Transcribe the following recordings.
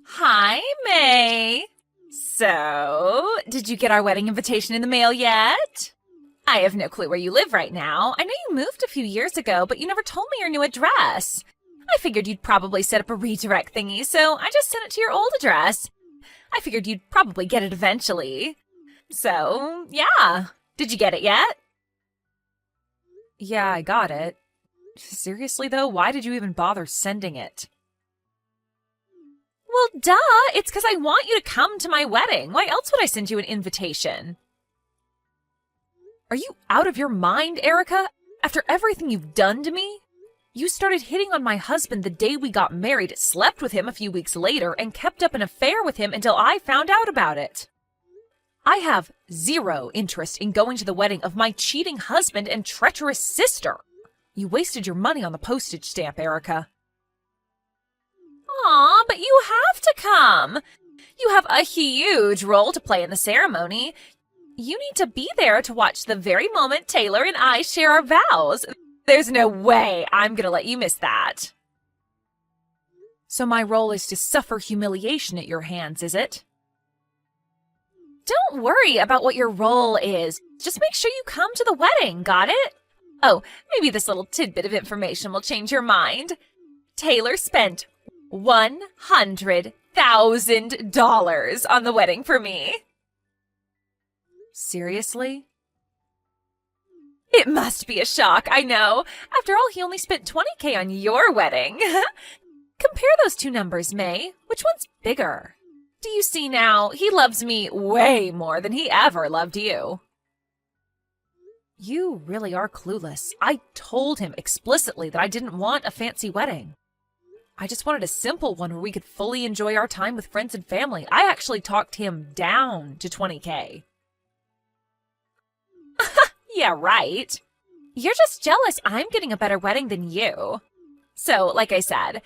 Hi, May. So, did you get our wedding invitation in the mail yet? I have no clue where you live right now. I know you moved a few years ago, but you never told me your new address. I figured you'd probably set up a redirect thingy, so I just sent it to your old address. I figured you'd probably get it eventually. So, yeah. Did you get it yet? Yeah, I got it. Seriously, though, why did you even bother sending it? Well, duh. It's because I want you to come to my wedding. Why else would I send you an invitation? Are you out of your mind, Erica? After everything you've done to me? You started hitting on my husband the day we got married, slept with him a few weeks later, and kept up an affair with him until I found out about it. I have zero interest in going to the wedding of my cheating husband and treacherous sister. You wasted your money on the postage stamp, Erica. Aw, but you have to come. You have a huge role to play in the ceremony. You need to be there to watch the very moment Taylor and I share our vows. There's no way I'm gonna let you miss that. So my role is to suffer humiliation at your hands, is it? Don't worry about what your role is. Just make sure you come to the wedding, got it? Oh, maybe this little tidbit of information will change your mind. Taylor spent $100,000 on the wedding for me. Seriously? It must be a shock, I know. After all, he only spent $20,000 on your wedding. Compare those two numbers, May. Which one's bigger? Do you see now? He loves me way more than he ever loved you. You really are clueless. I told him explicitly that I didn't want a fancy wedding. I just wanted a simple one where we could fully enjoy our time with friends and family. I actually talked him down to $20,000. Yeah, right. You're just jealous I'm getting a better wedding than you. So, like I said,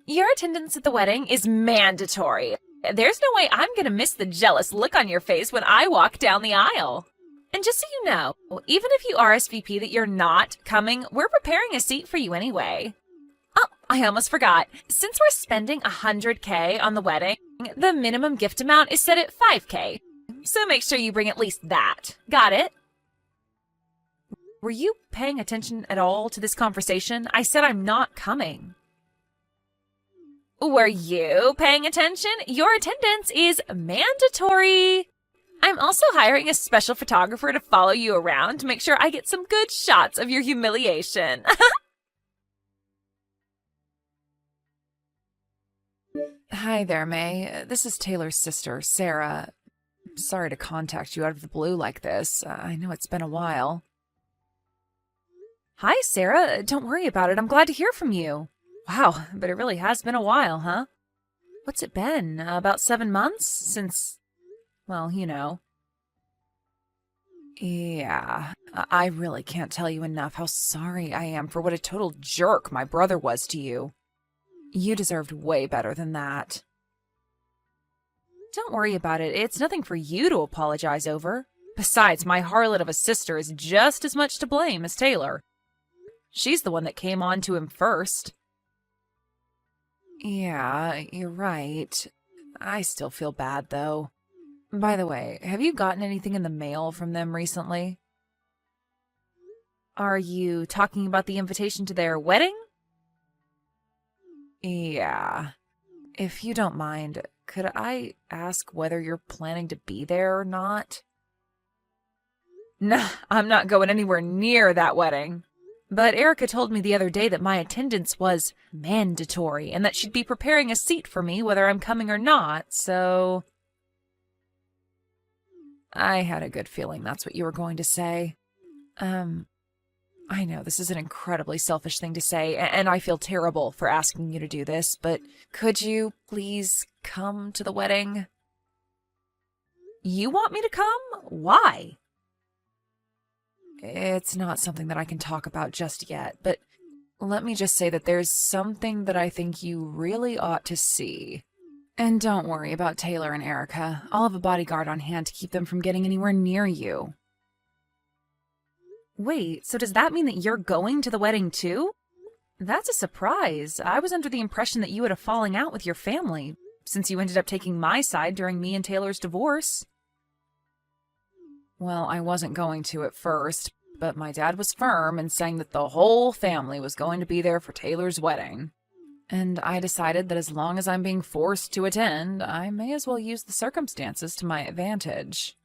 your attendance at the wedding is mandatory. There's no way I'm gonna miss the jealous look on your face when I walk down the aisle. And just so you know, even if you RSVP that you're not coming, we're preparing a seat for you anyway. Oh, I almost forgot. Since we're spending $100,000 on the wedding, the minimum gift amount is set at $5,000. So make sure you bring at least that. Got it? Were you paying attention at all to this conversation? I said I'm not coming. Were you paying attention? Your attendance is mandatory. I'm also hiring a special photographer to follow you around to make sure I get some good shots of your humiliation. Hi there, May. This is Taylor's sister, Sarah. Sorry to contact you out of the blue like this. I know it's been a while. Hi, Sarah. Don't worry about it. I'm glad to hear from you. Wow, but it really has been a while, huh? What's it been? About 7 months? Since, well, you know. Yeah, I really can't tell you enough how sorry I am for what a total jerk my brother was to you. You deserved way better than that. Don't worry about it. It's nothing for you to apologize over. Besides, my harlot of a sister is just as much to blame as Taylor. She's the one that came on to him first. Yeah, you're right. I still feel bad, though. By the way, have you gotten anything in the mail from them recently? Are you talking about the invitation to their wedding? Yeah. If you don't mind, could I ask whether you're planning to be there or not? Nah, I'm not going anywhere near that wedding. But Erica told me the other day that my attendance was mandatory and that she'd be preparing a seat for me whether I'm coming or not, so... I had a good feeling that's what you were going to say. I know this is an incredibly selfish thing to say, and I feel terrible for asking you to do this, but could you please come to the wedding? You want me to come? Why? It's not something that I can talk about just yet, but let me just say that there's something that I think you really ought to see. And don't worry about Taylor and Erica. I'll have a bodyguard on hand to keep them from getting anywhere near you. Wait, so does that mean that you're going to the wedding too? That's a surprise. I was under the impression that you had a falling out with your family. since you ended up taking my side during me and Taylor's divorce. Well, I wasn't going to at first, but my dad was firm in saying that the whole family was going to be there for Taylor's wedding. And I decided that as long as I'm being forced to attend, I may as well use the circumstances to my advantage.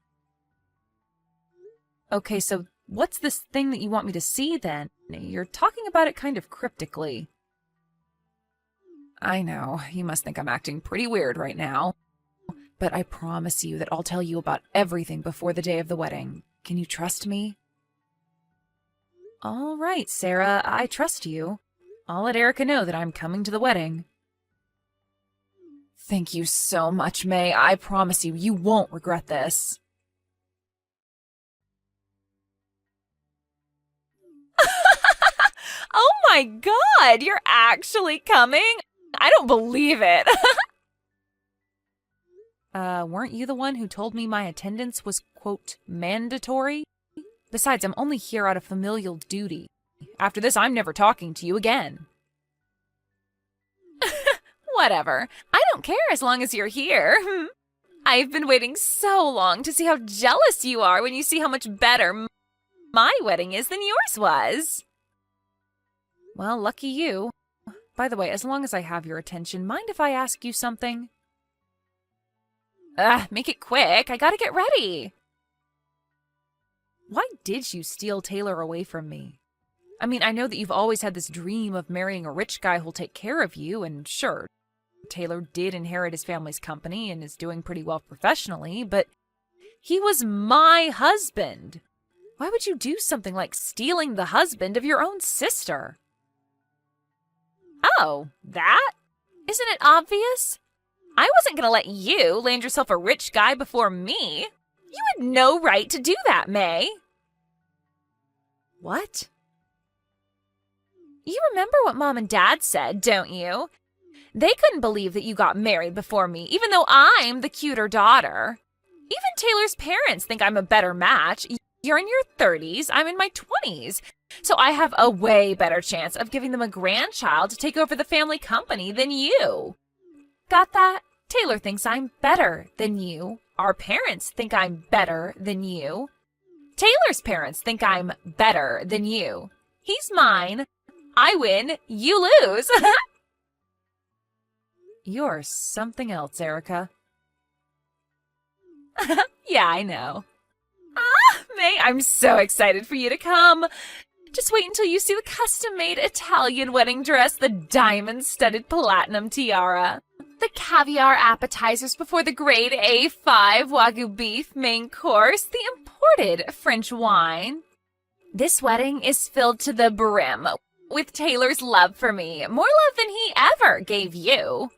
Okay, so what's this thing that you want me to see then? You're talking about it kind of cryptically. I know, you must think I'm acting pretty weird right now. But I promise you that I'll tell you about everything before the day of the wedding. Can you trust me? All right, Sarah, I trust you. I'll let Erica know that I'm coming to the wedding. Thank you so much, May. I promise you, you won't regret this. Oh my God, you're actually coming? I don't believe it. Weren't you the one who told me my attendance was, quote, mandatory? Besides, I'm only here out of familial duty. After this, I'm never talking to you again. Whatever. I don't care as long as you're here. I've been waiting so long to see how jealous you are when you see how much better my wedding is than yours was. Well, lucky you. By the way, as long as I have your attention, mind if I ask you something? Make it quick. I gotta get ready. Why did you steal Taylor away from me? I mean, I know that you've always had this dream of marrying a rich guy who'll take care of you, and sure, Taylor did inherit his family's company and is doing pretty well professionally, but he was my husband. Why would you do something like stealing the husband of your own sister? Oh, that? Isn't it obvious? I wasn't gonna let you land yourself a rich guy before me. You had no right to do that, May. What? You remember what Mom and Dad said, don't you? They couldn't believe that you got married before me, even though I'm the cuter daughter. Even Taylor's parents think I'm a better match. You're in your 30s, I'm in my 20s. So I have a way better chance of giving them a grandchild to take over the family company than you. Got that? Taylor thinks I'm better than you. Our parents think I'm better than you. Taylor's parents think I'm better than you. He's mine. I win, you lose. You're something else, Erica. Yeah, I know. May, I'm so excited for you to come. Just wait until you see the custom-made Italian wedding dress, the diamond-studded platinum tiara, the caviar appetizers before the grade A5 Wagyu beef main course, the imported French wine. This wedding is filled to the brim with Taylor's love for me, more love than he ever gave you.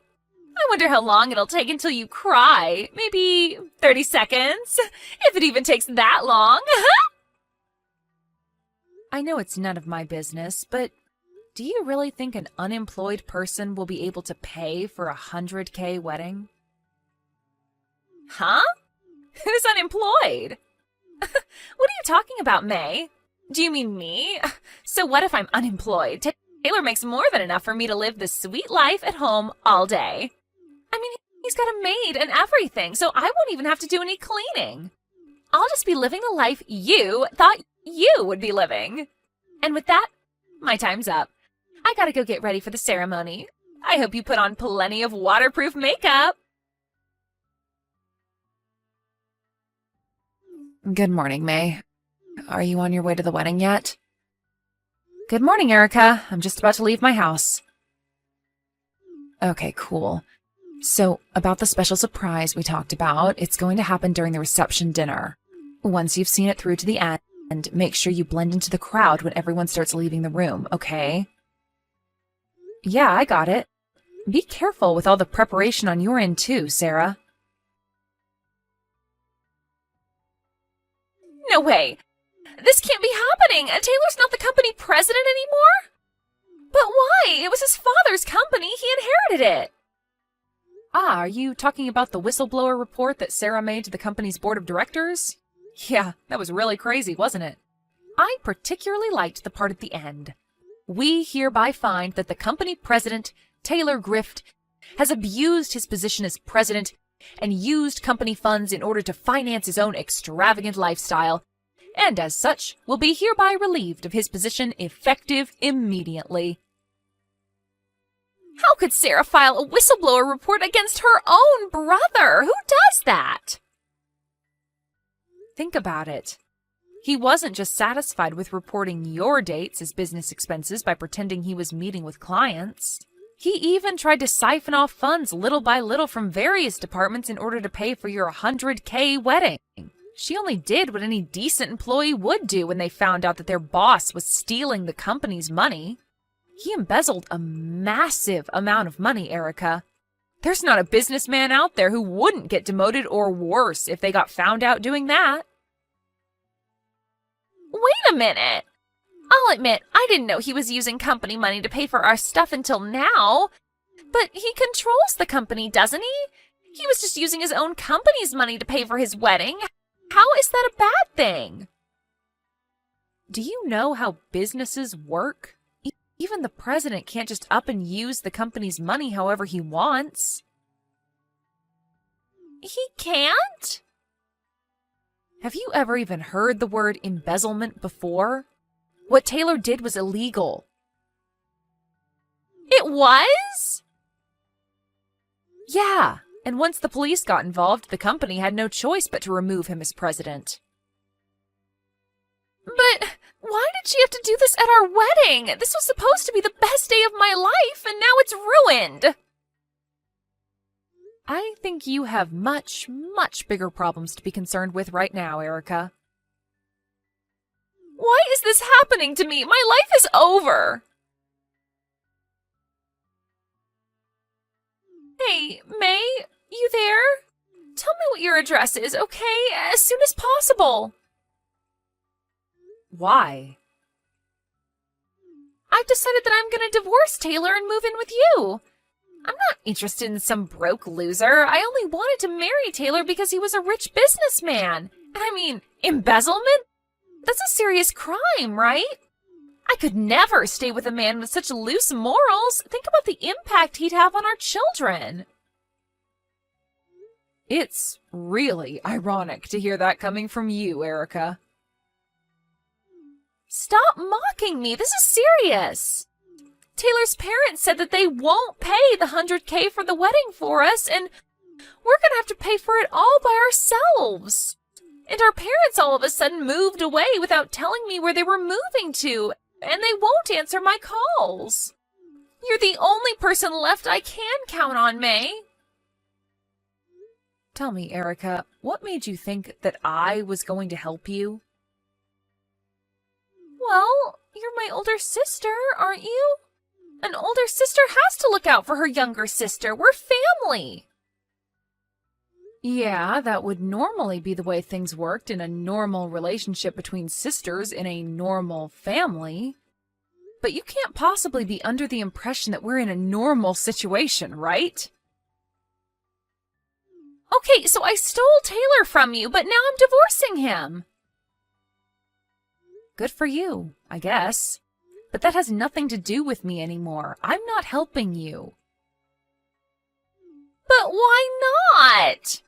I wonder how long it'll take until you cry. Maybe 30 seconds, if it even takes that long. I know it's none of my business, but do you really think an unemployed person will be able to pay for a $100K wedding? Huh? Who's unemployed? What are you talking about, May? Do you mean me? So what if I'm unemployed? Taylor makes more than enough for me to live the sweet life at home all day. I mean, he's got a maid and everything, so I won't even have to do any cleaning. I'll just be living the life you thought you would be living. And with that, my time's up. I gotta go get ready for the ceremony. I hope you put on plenty of waterproof makeup. Good morning, May. Are you on your way to the wedding yet? Good morning, Erica. I'm just about to leave my house. Okay, cool. So, about the special surprise we talked about, it's going to happen during the reception dinner. Once you've seen it through to the end, make sure you blend into the crowd when everyone starts leaving the room, okay? Yeah, I got it. Be careful with all the preparation on your end too, Sarah. No way! This can't be happening! Taylor's not the company president anymore? But why? It was his father's company. He inherited it. Ah, are you talking about the whistleblower report that Sarah made to the company's board of directors? Yeah, that was really crazy, wasn't it? I particularly liked the part at the end. We hereby find that the company president, Taylor Grift, has abused his position as president and used company funds in order to finance his own extravagant lifestyle, and as such will be hereby relieved of his position effective immediately. How could Sarah file a whistleblower report against her own brother? Who does that? Think about it. He wasn't just satisfied with reporting your dates as business expenses by pretending he was meeting with clients. He even tried to siphon off funds little by little from various departments in order to pay for your $100K wedding. She only did what any decent employee would do when they found out that their boss was stealing the company's money. He embezzled a massive amount of money, Erica. There's not a businessman out there who wouldn't get demoted or worse if they got found out doing that. Wait a minute. I'll admit, I didn't know he was using company money to pay for our stuff until now. But he controls the company, doesn't he? He was just using his own company's money to pay for his wedding. How is that a bad thing? Do you know how businesses work? Even the president can't just up and use the company's money however he wants. He can't? Have you ever even heard the word embezzlement before? What Taylor did was illegal. It was? Yeah, and once the police got involved, the company had no choice but to remove him as president. But why did she have to do this at our wedding? This was supposed to be the best day of my life, and now it's ruined. I think you have much, much bigger problems to be concerned with right now, Erica. Why is this happening to me? My life is over. Hey, May, you there? Tell me what your address is, okay? As soon as possible. Why? I've decided that I'm going to divorce Taylor and move in with you. I'm not interested in some broke loser. I only wanted to marry Taylor because he was a rich businessman. And I mean, embezzlement? That's a serious crime, right? I could never stay with a man with such loose morals. Think about the impact he'd have on our children. It's really ironic to hear that coming from you, Erica. Stop mocking me. This is serious. Taylor's parents said that they won't pay the $100K for the wedding for us, and we're going to have to pay for it all by ourselves. And our parents all of a sudden moved away without telling me where they were moving to, and they won't answer my calls. You're the only person left I can count on, May. Tell me, Erica, what made you think that I was going to help you? Well, you're my older sister, aren't you? An older sister has to look out for her younger sister. We're family. Yeah, that would normally be the way things worked in a normal relationship between sisters in a normal family. But you can't possibly be under the impression that we're in a normal situation, right? Okay, so I stole Taylor from you, but now I'm divorcing him. Good for you, I guess. But that has nothing to do with me anymore. I'm not helping you. But why not?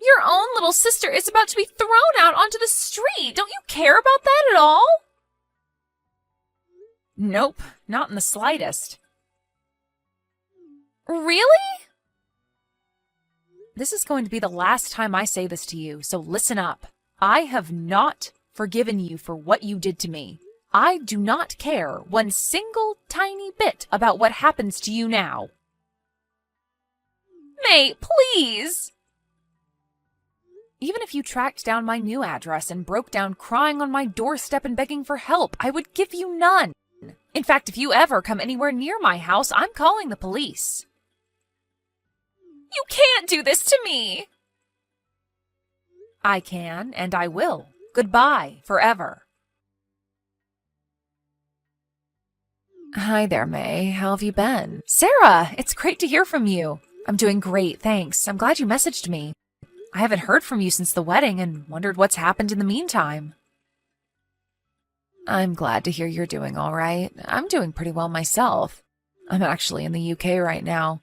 Your own little sister is about to be thrown out onto the street. Don't you care about that at all? Nope, not in the slightest. Really? This is going to be the last time I say this to you, so listen up. I have not forgiven you for what you did to me. I do not care one single tiny bit about what happens to you now. May, please. Even if you tracked down my new address and broke down crying on my doorstep and begging for help, I would give you none. In fact, if you ever come anywhere near my house, I'm calling the police. You can't do this to me. I can, and I will. Goodbye, forever. Hi there, May. How have you been? Sarah, it's great to hear from you. I'm doing great, thanks. I'm glad you messaged me. I haven't heard from you since the wedding and wondered what's happened in the meantime. I'm glad to hear you're doing all right. I'm doing pretty well myself. I'm actually in the UK right now.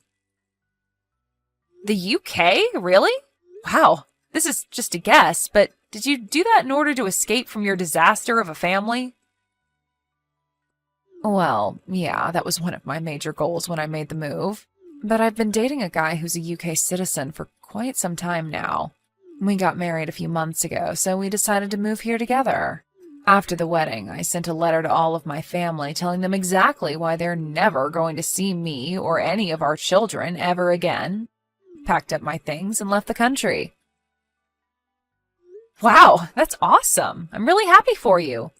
The UK? Really? Wow, this is just a guess, but did you do that in order to escape from your disaster of a family? Well, yeah, that was one of my major goals when I made the move. But I've been dating a guy who's a UK citizen for quite some time now. We got married a few months ago, so we decided to move here together. After the wedding, I sent a letter to all of my family telling them exactly why they're never going to see me or any of our children ever again. Packed up my things and left the country. Wow, that's awesome. I'm really happy for you.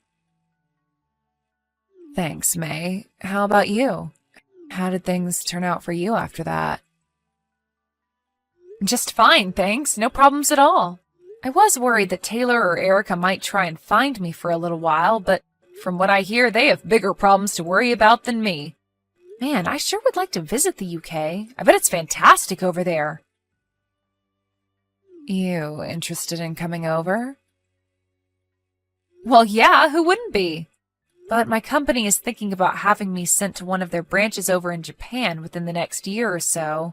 Thanks, May. How about you? How did things turn out for you after that? Just fine, thanks. No problems at all. I was worried that Taylor or Erica might try and find me for a little while, but from what I hear, they have bigger problems to worry about than me. Man, I sure would like to visit the UK. I bet it's fantastic over there. You interested in coming over? Well, yeah, who wouldn't be? But my company is thinking about having me sent to one of their branches over in Japan within the next year or so.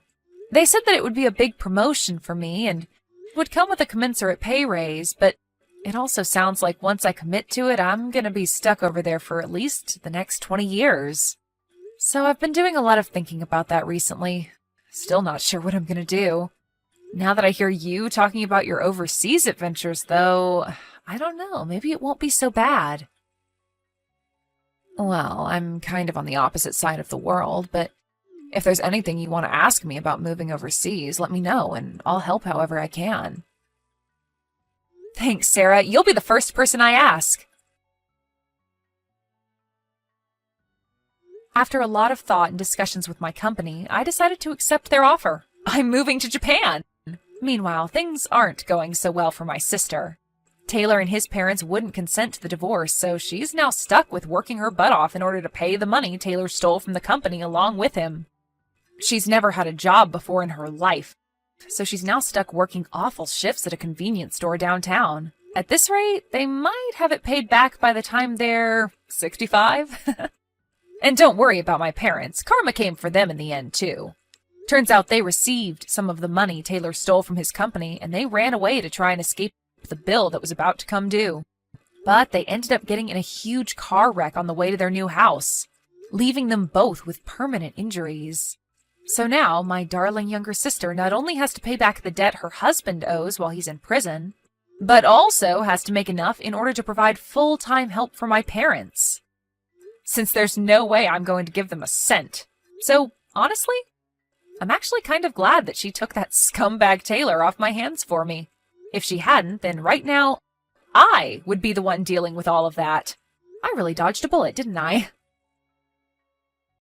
They said that it would be a big promotion for me and would come with a commensurate pay raise, but it also sounds like once I commit to it, I'm going to be stuck over there for at least the next 20 years. So I've been doing a lot of thinking about that recently. Still not sure what I'm going to do. Now that I hear you talking about your overseas adventures, though, I don't know, maybe it won't be so bad. Well, I'm kind of on the opposite side of the world, but if there's anything you want to ask me about moving overseas, let me know, and I'll help however I can. Thanks, Sarah. You'll be the first person I ask. After a lot of thought and discussions with my company, I decided to accept their offer. I'm moving to Japan. Meanwhile, things aren't going so well for my sister. Taylor and his parents wouldn't consent to the divorce, so she's now stuck with working her butt off in order to pay the money Taylor stole from the company along with him. She's never had a job before in her life, so she's now stuck working awful shifts at a convenience store downtown. At this rate, they might have it paid back by the time they're 65. And don't worry about my parents. Karma came for them in the end, too. Turns out they received some of the money Taylor stole from his company, and they ran away to try and escape the bill that was about to come due. But they ended up getting in a huge car wreck on the way to their new house, leaving them both with permanent injuries. So now, my darling younger sister not only has to pay back the debt her husband owes while he's in prison, but also has to make enough in order to provide full-time help for my parents. Since there's no way I'm going to give them a cent. So, honestly, I'm actually kind of glad that she took that scumbag Taylor off my hands for me. If she hadn't, then right now, I would be the one dealing with all of that. I really dodged a bullet, didn't I?